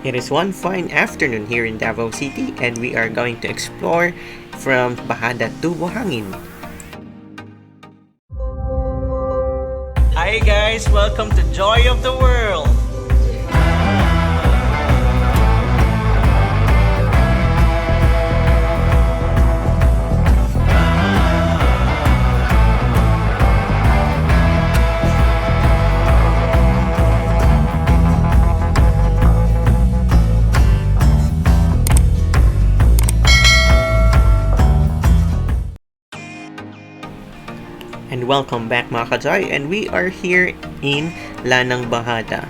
It is one fine afternoon here in Davao City and we are going to explore from Bajada to Buhangin. Hi guys, welcome to Joy of the World! And welcome back mga ka-Joy, and we are here in Lanang Bajada.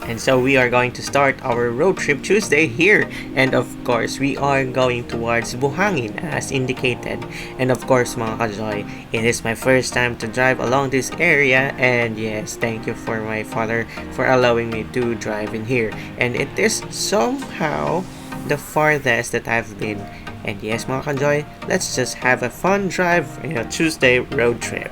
And so we are going to start our road trip Tuesday here, and of course we are going towards Buhangin as indicated. And of course mga ka-Joy, it is my first time to drive along this area, and yes, thank you for my father for allowing me to drive in here. And it is somehow the farthest that I've been. And yes mga ka-Joy, let's just have a fun drive in a Tuesday road trip.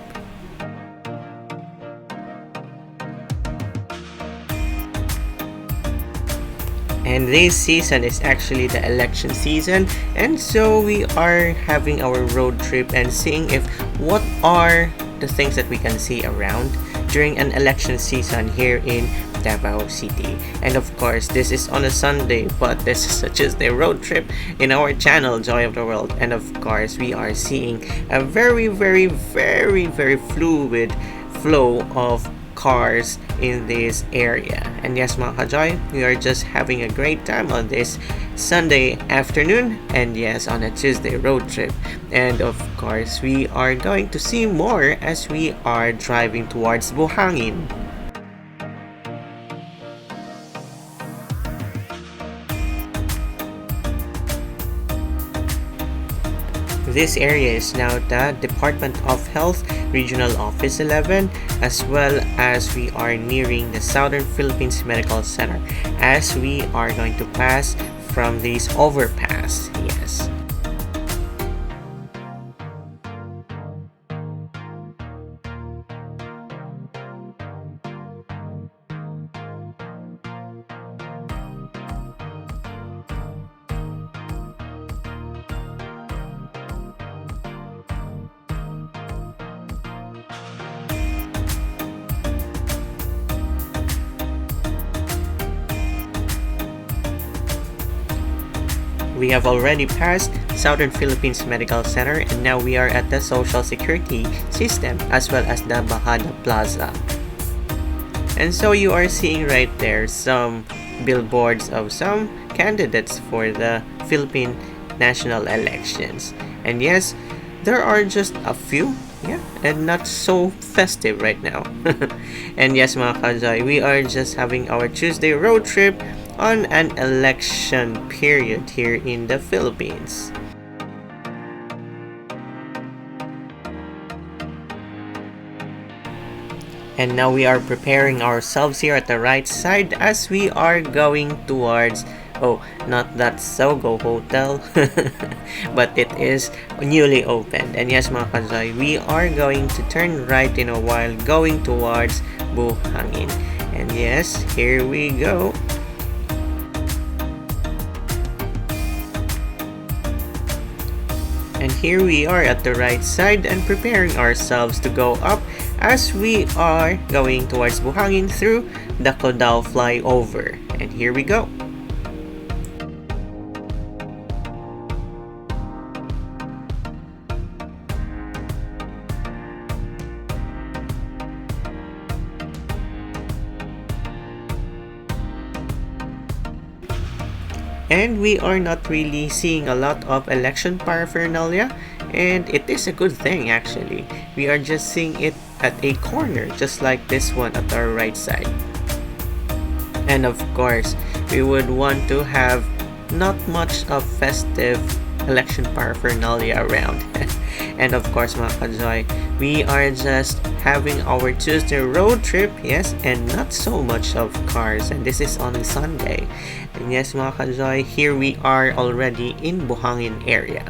And this season is actually the election season, and so we are having our road trip and seeing if what are the things that we can see around during an election season here in Davao City. And of course this is on a Sunday, but this is a Tuesday road trip in our channel Joy of the World. And of course we are seeing a very fluid flow of cars in this area. And yes mga ka-Joy, we are just having a great time on this Sunday afternoon, and yes, on a Tuesday road trip. And of course we are going to see more as we are driving towards Buhangin. This area is now the Department of Health Regional Office 11, as well as we are nearing the Southern Philippines Medical Center as we are going to pass from this overpass. Yes. We have already passed Southern Philippines Medical Center, and now we are at the Social Security System as well as the Bajada Plaza. And so you are seeing right there some billboards of some candidates for the Philippine national elections. And yes, there are just a few, and not so festive right now. And yes mga ka-Joy, we are just having our Tuesday road trip on an election period here in the Philippines. And now we are preparing ourselves here at the right side as we are going towards, oh, not that Sogo Hotel, but it is newly opened. And yes mga ka-Joy, we are going to turn right in a while going towards Buhangin. And yes, here we go. And here we are at the right side and preparing ourselves to go up as we are going towards Buhangin through the Codao flyover. And here we go. And we are not really seeing a lot of election paraphernalia, and it is a good thing actually. We are just seeing it at a corner just like this one at our right side. And of course we would want to have not much of festive election paraphernalia around. And of course mga ka-Joy, we are just having our Tuesday road trip, yes, and not so much of cars, and this is on a Sunday. And yes mga ka-Joy, here we are already in Buhangin area.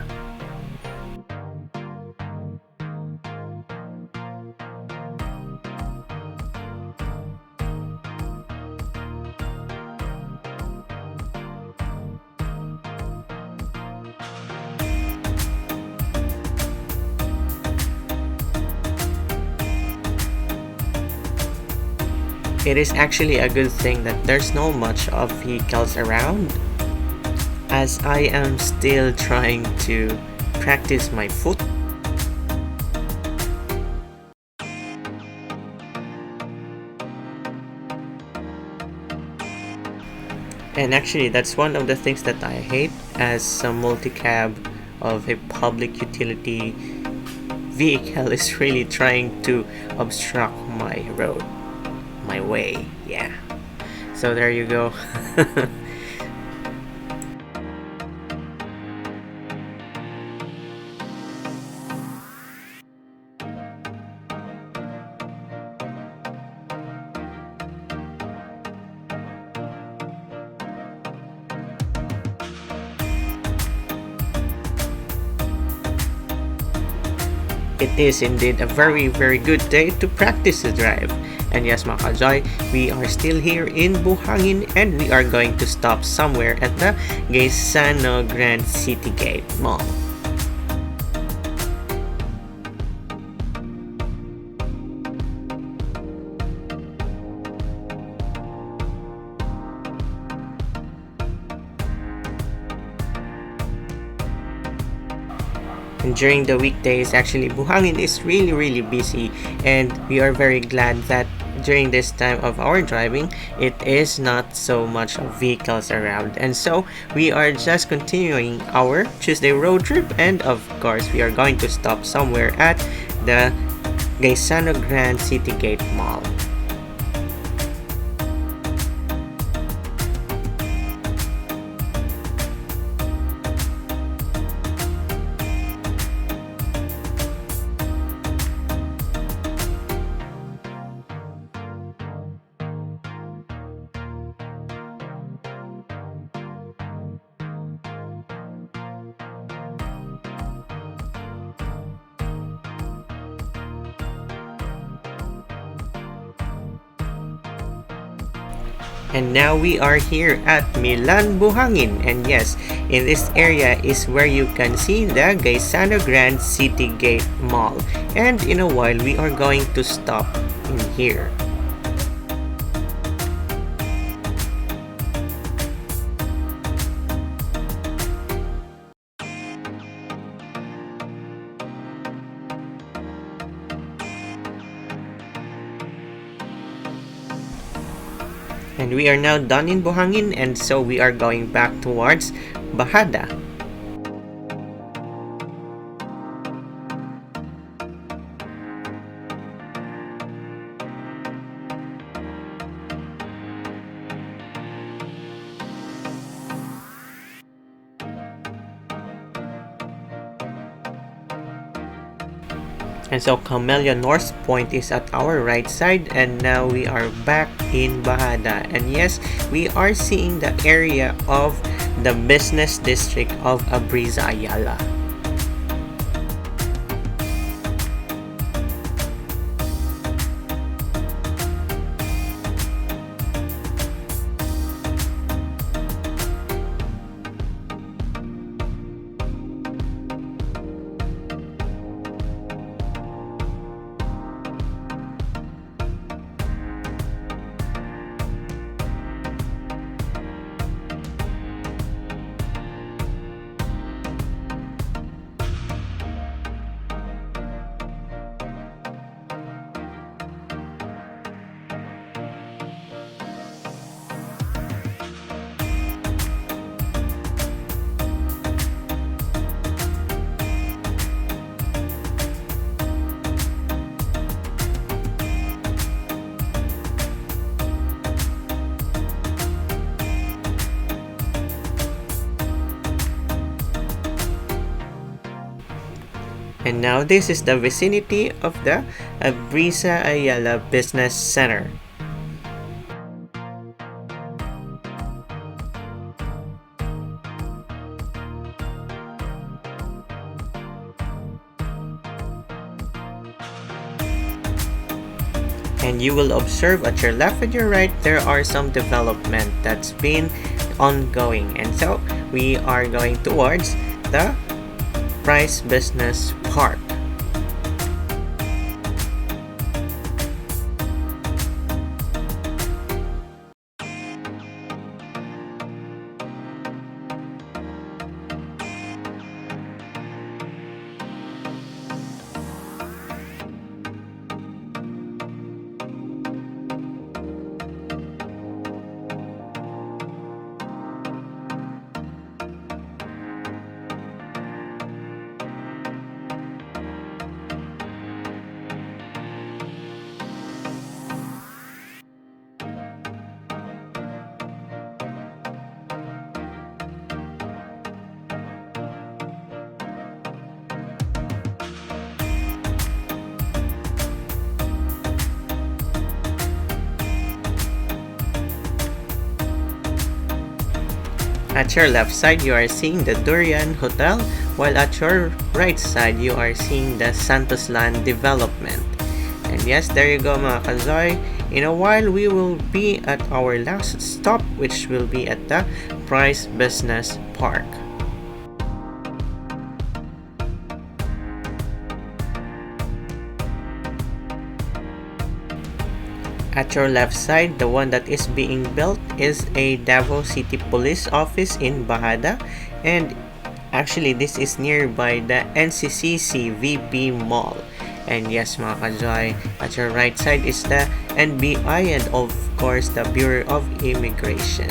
It is actually a good thing that there's no much of vehicles around, as I am still trying to practice my foot. And actually, that's one of the things that I hate as a multi-cab of a public utility vehicle is really trying to obstruct my road, my way. Yeah. So there you go. It is indeed a very good day to practice the drive. And yes, mga ka-Joy, we are still here in Buhangin and we are going to stop somewhere at the Gaisano Grand City Gate Mall. And during the weekdays, actually, Buhangin is really busy, and we are very glad that during this time of our driving, it is not so much of vehicles around. And so, we are just continuing our Tuesday road trip, and of course, we are going to stop somewhere at the Gaisano Grand City Gate Mall. And now we are here at Milan Buhangin, and yes, in this area is where you can see the Gaisano Grand City Gate Mall. And in a while, we are going to stop in here. And we are now done in Buhangin, and so we are going back towards Bajada. And so Camellia North Point is at our right side, and now we are back in Bajada. And yes, we are seeing the area of the business district of Abriza Ayala. And now this is the vicinity of the Abriza Ayala Business Center. And you will observe at your left and your right there are some development that's been ongoing, and so we are going towards the Price Business Park. At your left side, you are seeing the Durian Hotel, while at your right side, you are seeing the Santos Land Development. And yes, there you go mga kazoy. In a while, we will be at our last stop, which will be at the Price Business Park. At your left side, the one that is being built is a Davao City Police Office in Bajada, and actually this is nearby the NCCC VP Mall. And yes mga kajoy, at your right side is the NBI and of course the Bureau of Immigration.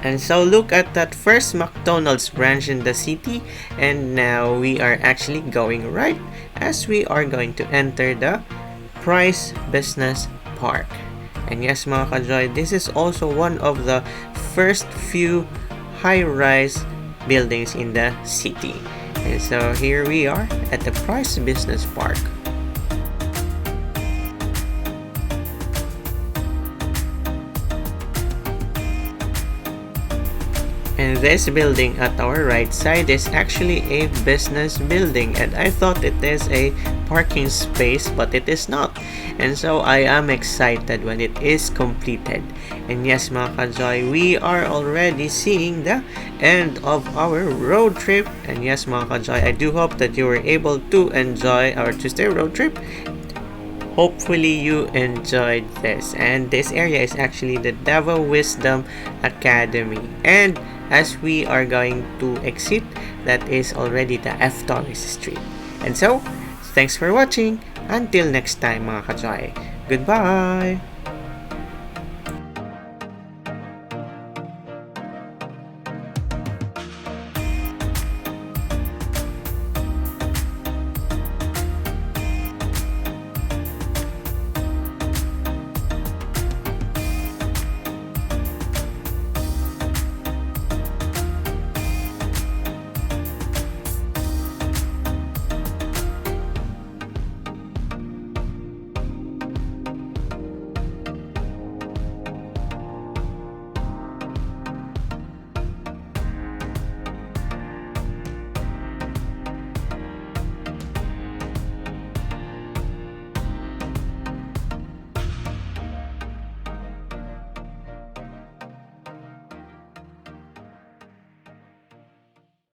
And so look at that first McDonald's branch in the city, and now we are actually going right as we are going to enter the Price Business Park. And yes mga kajoy, this is also one of the first few high-rise buildings in the city. And so here we are at the Price Business Park. And this building at our right side is actually a business building, and I thought it is a parking space, but it is not. And so I am excited when it is completed. And yes mga kajoy, we are already seeing the end of our road trip. And yes mga kajoy, I do hope that you were able to enjoy our Tuesday road trip. Hopefully you enjoyed this. And this area is actually the Davao Wisdom Academy. And as we are going to exit, that is already the F. Torres Street. And so, thanks for watching. Until next time mga kajoy. Goodbye!